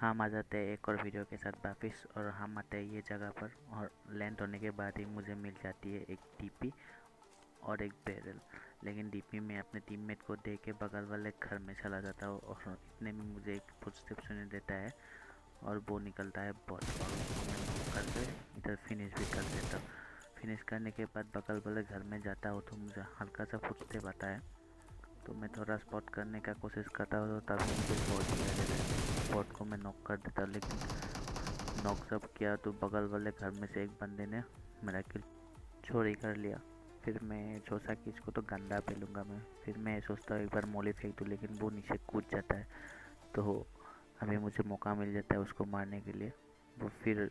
हम आ जाते हैं एक और वीडियो के साथ वापस और हम आते हैं ये जगह पर और लैंड होने के बाद ही मुझे मिल जाती है एक डीपी और एक बैरल। लेकिन डीपी में अपने टीममेट को देख के बगल वाले घर में चला जाता हूँ और इतने में मुझे एक फुटस्टेप सुनाई देता है और वो निकलता है बॉट और उसको मैं नॉक करके इधर फिनिश भी कर देता हूँ। फिनिश करने के बाद बगल वाले घर में जाता हूँ तो मुझे हल्का सा फुटस्टेप आता है, तो मैं थोड़ा स्पॉट करने का कोशिश करता हूँ, तो तभी मुझे बॉट दिया जाता है। बॉट को मैं नॉक कर देता हूँ, लेकिन नॉक जब किया तो बगल वाले घर में से एक बंदे ने मेरा किल चोरी कर लिया। फिर मैं सोचा कि इसको तो गंदा पेलूँगा मैं। फिर मैं सोचता हूँ एक बार मोली फेंक दूँ, लेकिन वो नीचे कूद जाता है, तो अभी मुझे मौका मिल जाता है उसको मारने के लिए। वो फिर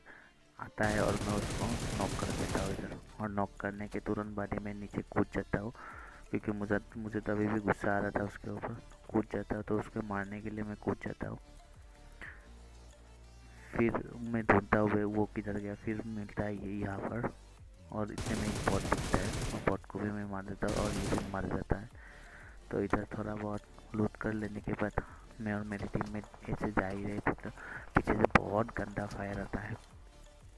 आता है और मैं उसको नॉक कर देता हूँ इधर, और नॉक करने के तुरंत बाद ही मैं नीचे कूद जाता हूँ, क्योंकि मुझे तभी भी गुस्सा आ रहा था उसके ऊपर। कूद जाता हूँ तो उसको मारने के लिए मैं कूद जाता हूँ। फिर मैं ढूंढता हूँ वो किधर गया, फिर मिलता है ये यहाँ पर, और इतने में एक बॉट दिखता है और बॉट को भी मैं मार देता हूँ और ये भी मर जाता है। तो इधर थोड़ा बहुत लूट कर लेने के बाद मैं और मेरी टीम में ऐसे जा ही रहे थे, तो पीछे से बहुत गंदा फायर आता है।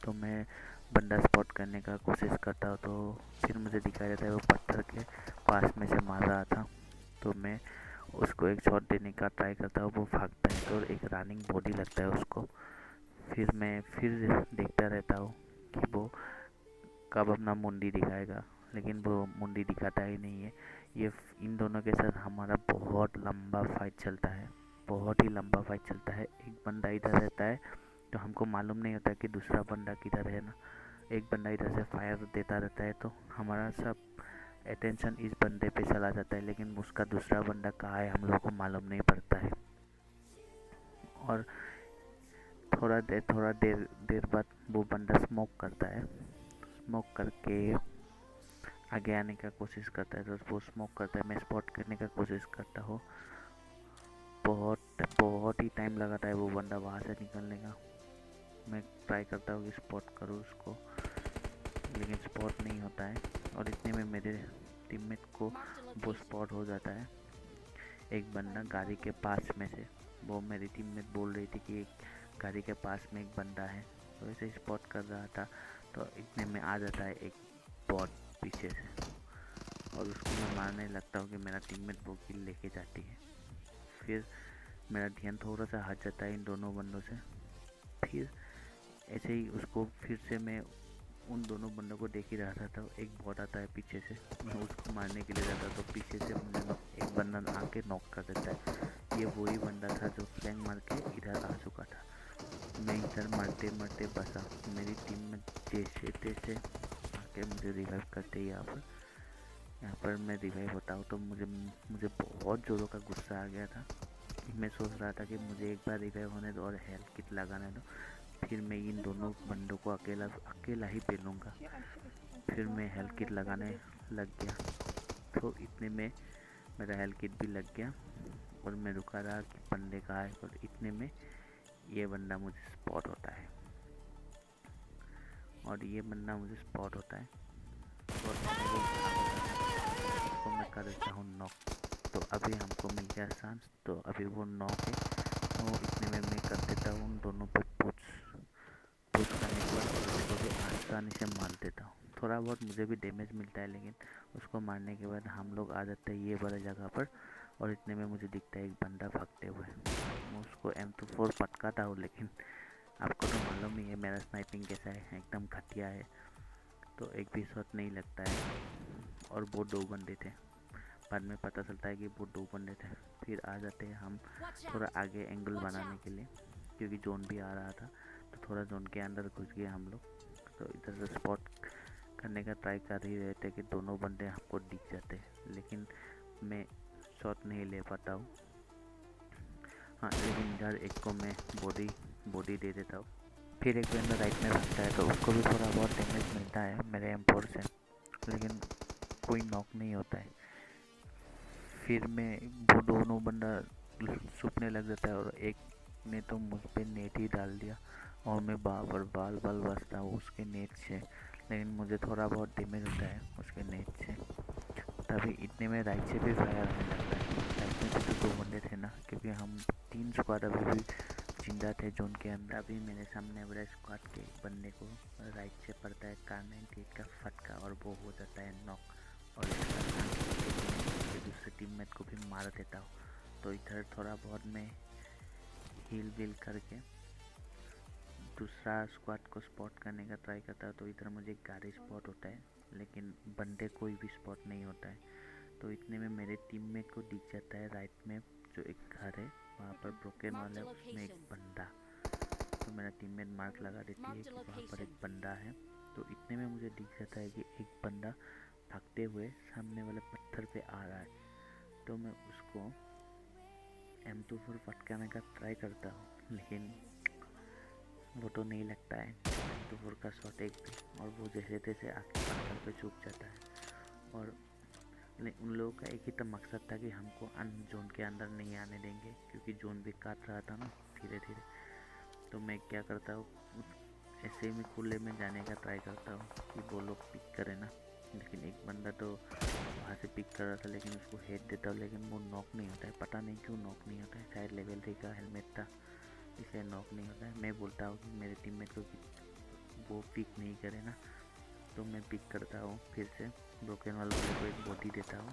तो मैं बंदा स्पॉट करने का कोशिश करता हूँ, तो फिर मुझे दिखाई देता है वो पत्थर के पास में से मार रहा था। तो मैं उसको एक शॉट देने का ट्राई करता हूँ, वो भागता है तो एक रनिंग बॉडी लगता है उसको। फिर मैं फिर देखता रहता हूँ कि वो कब अपना मुंडी दिखाएगा, लेकिन वो मुंडी दिखाता ही नहीं है। ये इन दोनों के साथ हमारा बहुत लंबा फाइट चलता है, बहुत ही लंबा फाइट चलता है। एक बंदा इधर रहता है तो हमको मालूम नहीं होता कि दूसरा बंदा किधर है ना। एक बंदा इधर से फायर देता रहता है, तो हमारा सब अटेंशन इस बंदे पे चला जाता है, लेकिन उसका दूसरा बंदा कहाँ है हम लोगों को मालूम नहीं पड़ता है। और थोड़ा देर बाद वो बंदा स्मोक करता है। स्मोक करके आगे आने का कोशिश करता है, तो वो स्मोक करता है, मैं स्पॉट करने का कोशिश करता हूँ। बहुत बहुत ही टाइम लगाता है वो बंदा वहाँ से निकलने का। मैं ट्राई करता हूँ कि स्पॉट करूँ उसको, लेकिन स्पॉट नहीं होता है। और इतने में मेरे टीममेट को वो स्पॉट हो जाता है। एक बंदा गाड़ी के पास में से, वो मेरी टीममेट बोल रही थी कि एक गाड़ी के पास में एक बंदा है, तो ऐसे स्पॉट कर रहा था। तो इतने में आ जाता है एक बॉट पीछे से, और उसको मैं मारने लगता हूँ कि मेरा टीममेट वो किल लेके जाती है। फिर मेरा ध्यान थोड़ा सा हट जाता है इन दोनों बंदों से। फिर ऐसे ही उसको फिर से मैं उन दोनों बंदों को देख ही रहा था, तो एक बॉट आता है पीछे से, मैं उसको मारने के लिए जाता, तो पीछे से मुझे एक बंदा आके नॉक कर देता है। ये वही बंदा था जो फ्लैंक मार के इधर आ चुका था। मैं इधर मरते मरते बचा, मेरी टीम में जैसे तैसे आके मुझे रिवाइव करते। यहाँ पर मैं रिवाइव होता हूँ, तो मुझे बहुत ज़ोरों का गुस्सा आ गया था। मैं सोच रहा था कि मुझे एक बार रिवाइव होने दो और हेल्थ किट लगाने दो, फिर मैं इन दोनों बंदों को अकेला ही पेलूँगा। फिर मैं हेल्थ किट लगाने लग गया, तो इतने में मेरा हेल्थ किट भी लग गया और मैं रुका रहा कि बंदे कहाँ है। और इतने में ये बंदा मुझे स्पॉट होता है, और ये बंदा मुझे स्पॉट होता है और वो उसको मैं कर देता हूँ नॉक। तो अभी हमको मिल गया चांस, तो अभी वो नॉक है। तो इतने में मैं कर देता हूँ उन दोनों पे पुश करने के बाद, और उसको भी आसानी से मार देता हूँ। थोड़ा बहुत मुझे भी डैमेज मिलता है, लेकिन उसको मारने के बाद हम लोग आ जाते हैं ये वाला जगह पर। और इतने में मुझे दिखता है एक बंदा भागते हुए, मैं उसको M24 पटकाता हूँ, लेकिन आपको तो मालूम ही है मेरा स्नाइपिंग कैसा है, एकदम घटिया है, तो एक भी शॉट नहीं लगता है। और वो दो बंदे थे, बाद में पता चलता है कि वो दो बंदे थे। फिर आ जाते हैं हम थोड़ा आगे एंगल बनाने के लिए, क्योंकि जोन भी आ रहा था, तो थोड़ा जोन के अंदर घुस गए हम लोग। तो इधर से स्पॉट करने का ट्राई कर ही रहे थे कि दोनों बंदे हमको दिख जाते, लेकिन मैं शॉट नहीं ले पाता हूँ। हाँ, लेकिन इधर एक को मैं बॉडी दे देता हूँ। फिर एक बंदा राइट में भागता है, तो उसको भी थोड़ा बहुत डैमेज मिलता है मेरे M4 से, लेकिन कोई नॉक नहीं होता है। फिर मैं वो दोनों बंदा छुपने लग जाता है, और एक ने तो मुझ पे नेट ही डाल दिया, और मैं बार बाल बचता हूँ उसके नेट से, लेकिन मुझे थोड़ा बहुत डैमेज होता है उसके नेट से। तभी इतने में राइट से भी फायर आने लगता है। राइट में भी तो दो बंदे थे ना, क्योंकि हम 3 स्क्वाड अभी भी जिंदा थे जोन के अंदर। अभी मेरे सामने वाले स्क्वाड के एक बंदे को राइट से पड़ता है कार 98 का फटका और वो हो जाता है नॉक। और दूसरे टीममेट को भी मार देता हूँ। तो इधर थोड़ा बहुत मैं हील विल करके दूसरा स्क्वाड को स्पॉट करने का ट्राई करता है। तो इधर मुझे गाड़ी स्पॉट होता है लेकिन बंदे कोई भी स्पॉट नहीं होता है। तो इतने में मेरे टीममेट को दिख जाता है राइट में जो एक घर है वहाँ पर ब्रोकन वाले उसमें एक बंदा। तो मेरा टीममेट मार्क लगा देती है कि वहाँ पर एक बंदा है। तो इतने में मुझे दिख जाता है कि एक बंदा भागते हुए सामने वाले पत्थर पे आ रहा है। तो मैं उसको M24 फटकाने का ट्राई करता हूँ लेकिन वो तो नहीं लगता है M24 का शॉट एक भी, और वो जैसे तैसे आके पत्थर पे छुप जाता है। और उन लोगों का एक ही तो मकसद था कि हमको जोन के अंदर नहीं आने देंगे क्योंकि जोन भी काट रहा था ना धीरे धीरे। तो मैं क्या करता हूँ ऐसे ही मैं खुले में जाने का ट्राई करता हूँ कि वो लोग पिक करें ना। लेकिन एक बंदा तो वहाँ से पिक कर रहा था लेकिन उसको हेड देता हूँ लेकिन वो नॉक नहीं होता है। पता नहीं क्यों नॉक नहीं होता है, शायद लेवल 3 का हेलमेट था इसलिए नॉक नहीं होता है। मैं बोलता हूँ कि मेरे टीममेट को कि वो पिक नहीं करे ना। तो मैं पिक करता हूँ फिर से ब्रोकन वाले को एक बॉडी देता हूँ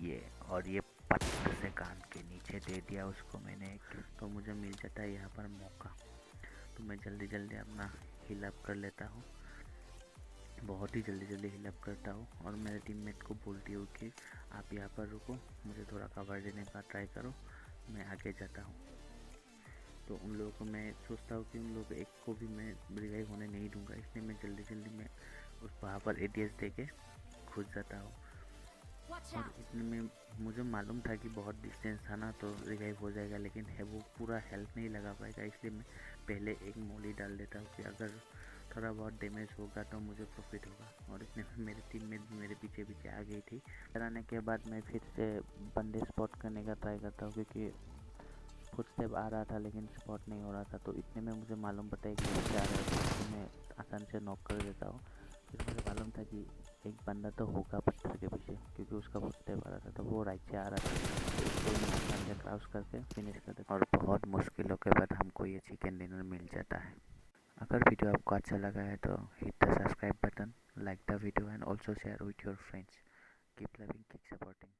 ये, और ये पत्थर से कान के नीचे दे दिया उसको मैंने। तो मुझे मिल जाता है यहाँ पर मौका। तो मैं जल्दी जल्दी अपना हील अप कर लेता हूँ, बहुत ही जल्दी हील अप करता हूँ। और मेरे टीममेट को बोलती हूँ कि आप यहाँ पर रुको, मुझे थोड़ा कवर देने का ट्राई करो, मैं आगे जाता हूँ। तो उन लोगों को मैं सोचता हूँ कि उन लोगों एक को भी मैं रिवाइव होने नहीं दूंगा, इसलिए मैं जल्दी मैं उस वहाँ पर ADS दे के घुस जाता हूँ। और इतने में मुझे मालूम था कि बहुत डिस्टेंस था ना तो रिवाइव हो जाएगा, लेकिन है वो पूरा हेल्थ नहीं लगा पाएगा, इसलिए मैं पहले एक मोली डाल देता हूँ कि अगर थोड़ा बहुत डैमेज होगा तो मुझे प्रॉफिट होगा। और इतने में मेरी टीम में मेरे पीछे पीछे आ गई थी। कराने के बाद मैं फिर से बंदे स्पॉट करने का ट्राई करता हूँ क्योंकि फुटस्टेप आ रहा था लेकिन स्पॉट नहीं हो रहा था। तो इतने में मुझे मालूम पता है कि मुझे आ रहा है तो मैं आसान से नॉक कर देता हूँ। फिर मुझे मालूम था कि एक बंदा तो होगा पत्थर के पीछे क्योंकि उसका फुटस्टेप आ रहा था, तो वो राइट से आ रहा था। तो उसको मैं आसान से क्रॉस करके फिनिश कर देता और बहुत मुश्किलों के बाद हमको ये चिकन डिनर मिल जाता है। अगर वीडियो आपको अच्छा लगा है तो hit the subscribe button, like the video and also share with your friends. Keep loving, keep supporting.